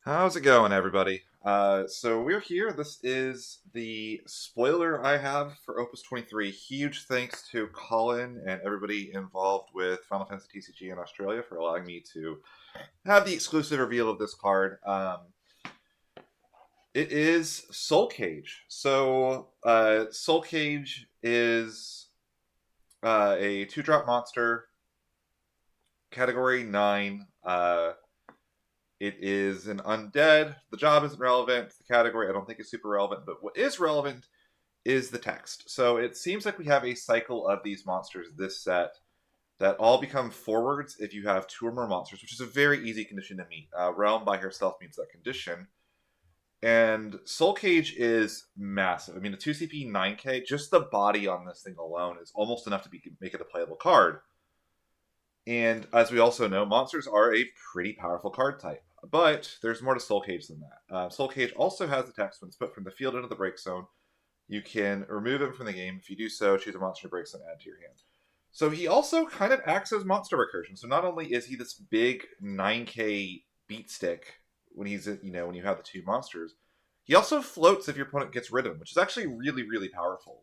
How's it going, everybody? So we're here. This is the spoiler I have for Opus 23. Huge thanks to Colin and everybody involved with Final Fantasy TCG in Australia for allowing me to have the exclusive reveal of this card. It is Soulcage. Soulcage is a two-drop monster, category 9. It is an undead. The job isn't relevant. The category I don't think is super relevant, but what is relevant is the text. So it seems like we have a cycle of these monsters this set that all become forwards if you have two or more monsters, which is a very easy condition to meet. Realm by herself meets that condition. And Soul Cage is massive. I mean, the 2CP 9K, just the body on this thing alone is almost enough to make it a playable card. And as we also know, monsters are a pretty powerful card type. But there's more to Soul Cage than that. Soul Cage also has the text when it's put from the field into the break zone. You can remove him from the game. If you do so, choose a monster to break zone, add to your hand. So he also kind of acts as monster recursion. So not only is he this big 9K beat stick when he's when you have the two monsters, he also floats if your opponent gets rid of him, which is actually really really powerful.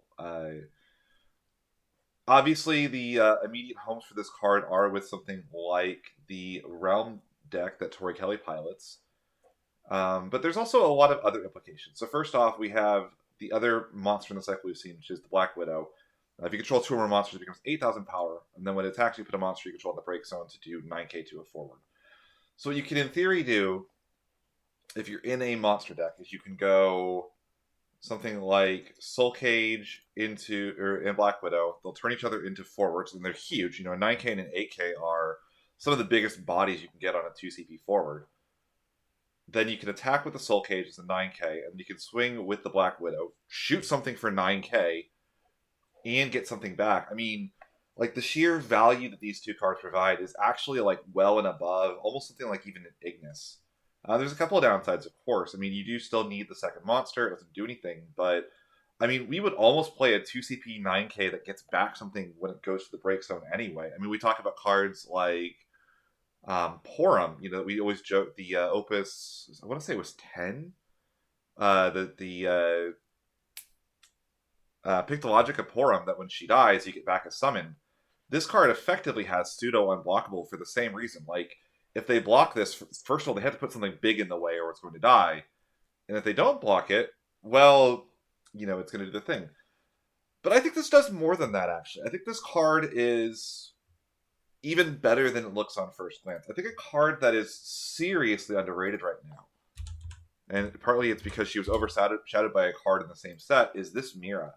Obviously, the immediate homes for this card are with something like the Realm deck that Tori Kelly pilots. But there's also a lot of other implications. So first off, we have the other monster in the cycle we've seen, which is the Black Widow. If you control two or more monsters, it becomes 8,000 power, and then when it attacks, you put a monster you control in the break zone to do 9k to a forward. So what you can, in theory, do if you're in a monster deck is you can go something like Soul Cage and Black Widow. They'll turn each other into forwards, and they're huge. A 9k and an 8k are some of the biggest bodies you can get on a 2CP forward. Then you can attack with the Soul Cage as a 9k, and you can swing with the Black Widow, shoot something for 9k, and get something back. I mean, like the sheer value that these two cards provide is actually like well and above, almost something like even an Ignis. There's a couple of downsides, of course. I mean, you do still need the second monster. It doesn't do anything, but I mean, we would almost play a 2CP 9k that gets back something when it goes to the break zone anyway. I mean, we talk about cards like Porum. We always joke the Opus. I want to say it was 10. The Pictologica Porum that when she dies, you get back a summon. This card effectively has pseudo unblockable for the same reason. Like, if they block this, first of all, they have to put something big in the way or it's going to die. And if they don't block it, well, it's going to do the thing. But I think this does more than that, actually. I think this card is even better than it looks on first glance. I think a card that is seriously underrated right now, and partly it's because she was overshadowed by a card in the same set, is this Meera.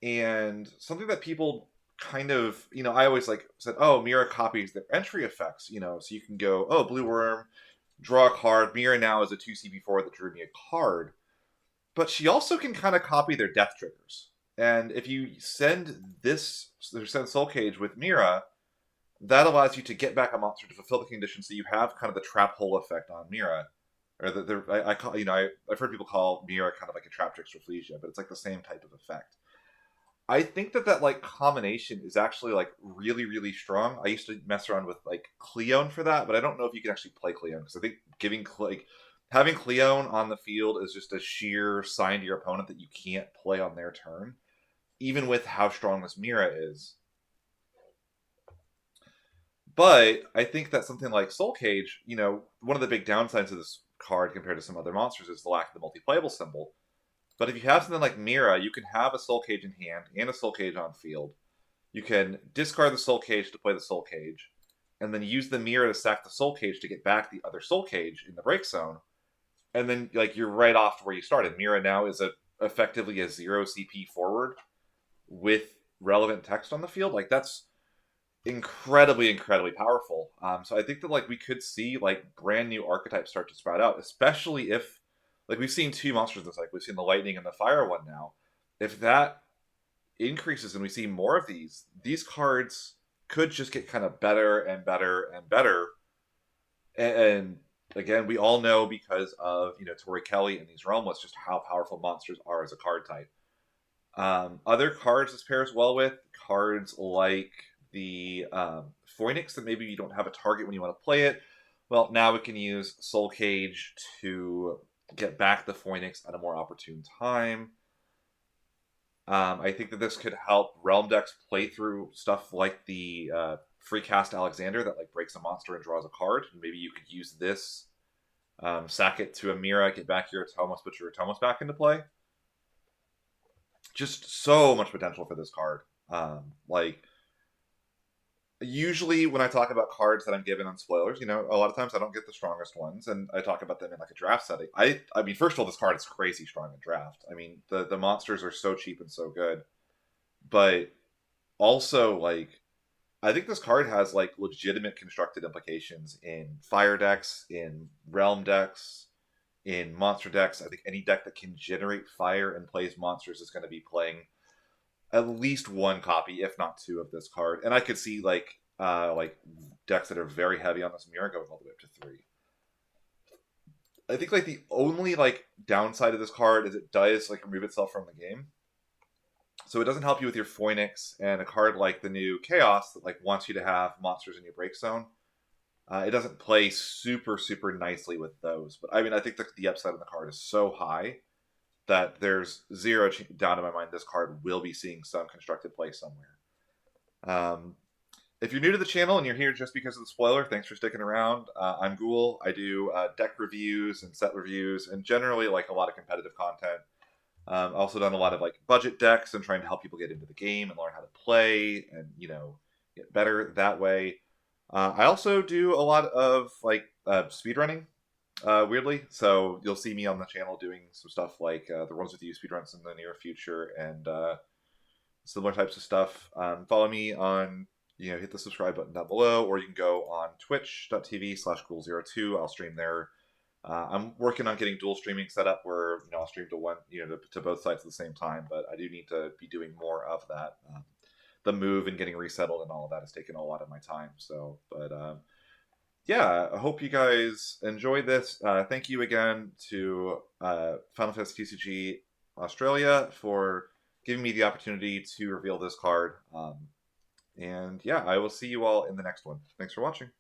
And something that people kind of, I always said, oh, Meera copies their entry effects, so you can go, oh, Blue Worm, draw a card. Meera now is a 2CP4 that drew me a card. But she also can kind of copy their death triggers. And if you send Soul Cage with Meera, that allows you to get back a monster to fulfill the condition, so you have kind of the trap hole effect on Meera. Or I've heard people call Meera kind of like a trap trickster Flesia, but it's like the same type of effect. I think that combination is actually really really strong. I used to mess around with Cleone for that, but I don't know if you can actually play Cleone because I think having Cleone on the field is just a sheer sign to your opponent that you can't play on their turn, even with how strong this Meera is. But I think that something like Soul Cage, one of the big downsides of this card compared to some other monsters is the lack of the multiplayable symbol. But if you have something like Meera, you can have a Soul Cage in hand and a Soul Cage on field. You can discard the Soul Cage to play the Soul Cage, and then use the Meera to sack the Soul Cage to get back the other Soul Cage in the break zone. And then you're right off to where you started. Meera now is effectively a 0 CP forward with relevant text on the field. That's incredibly, incredibly powerful. So I think that we could see brand new archetypes start to sprout out, especially if we've seen two monsters this we've seen the lightning and the fire one now. If that increases and we see more of these cards could just get kind of better and better and better. And again, we all know because of Tori Kelly and these realm lists just how powerful monsters are as a card type. Other cards this pairs well with cards like the Phoenix that maybe you don't have a target when you want to play it, Well, now we can use Soulcage to get back the Phoenix at a more opportune time. I think that this could help Realm decks play through stuff like the free cast Alexander that like breaks a monster and draws a card. Maybe you could use this, sack it to a Meera, get back your Atomos, put your Atomos back into play. Just so much potential for this card. Like usually when I talk about cards that I'm given on spoilers, you know, a lot of times I don't get the strongest ones, and I talk about them in like a draft setting. I mean, first of all, this card is crazy strong in draft. I mean, the monsters are so cheap and so good, but also like I think this card has like legitimate constructed implications in fire decks, in realm decks, in monster decks. I think any deck that can generate fire and plays monsters is going to be playing at least one copy, if not two, of this card. And I could see like decks that are very heavy on this mirror going all the way up to three. I think like the only like downside of this card is it does like remove itself from the game. So it doesn't help you with your Phoenix, and a card like the new Chaos that like wants you to have monsters in your break zone. It doesn't play super nicely with those. But I mean, I think the upside of the card is so high that there's zero doubt in my mind this card will be seeing some constructed play somewhere. Um, if you're new to the channel and you're here just because of the spoiler, thanks for sticking around. I'm Ghoul. I do deck reviews and set reviews, and generally like a lot of competitive content. Also done a lot of like budget decks and trying to help people get into the game and learn how to play and you know get better that way. I also do a lot of like speedrunning, weirdly. So you'll see me on the channel doing some stuff like the Runs With You speedruns in the near future and similar types of stuff. Follow me on, you know, hit the subscribe button down below, or you can go on twitch.tv/ghoul02. I'll stream there. I'm working on getting dual streaming set up where you know I'll stream to one, you know, to both sites at the same time. But I do need to be doing more of that. The move and getting resettled and all of that has taken a lot of my time. So, but yeah, I hope you guys enjoyed this. Thank you again to Final Fantasy TCG Australia for giving me the opportunity to reveal this card. And yeah, I will see you all in the next one. Thanks for watching.